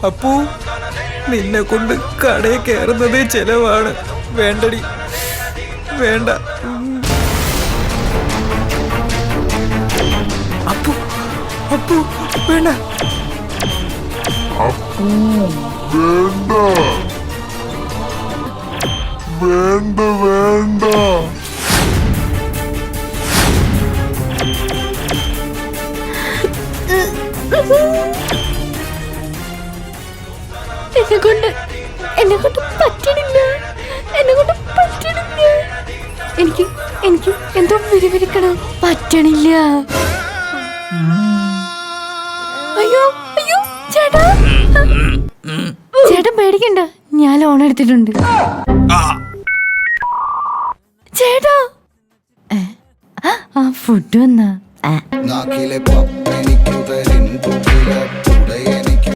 അപ്പു നിന്നെ കൊണ്ട് കടയിൽ കയറുന്നതേ ചെലവാണ്. വേണ്ടടി, വേണ്ട. അപ്പു അപ്പു വേണ്ട. അപ്പു വേണ്ട വേണ്ട വേണ്ട. എന്നെ കൊണ്ട് പറ്റണില്ല. എനിക്ക് എന്തോ വിരിവിരിക്കണം. പറ്റണില്ല. അയ്യോ അയ്യോ ചേട്ടാ, ചേട്ടൻ പേടിക്കണ്ട, ഞാൻ ലോൺ എടുത്തിട്ടുണ്ട്. ചേട്ടാ ആ ഫുഡ് വന്നാ.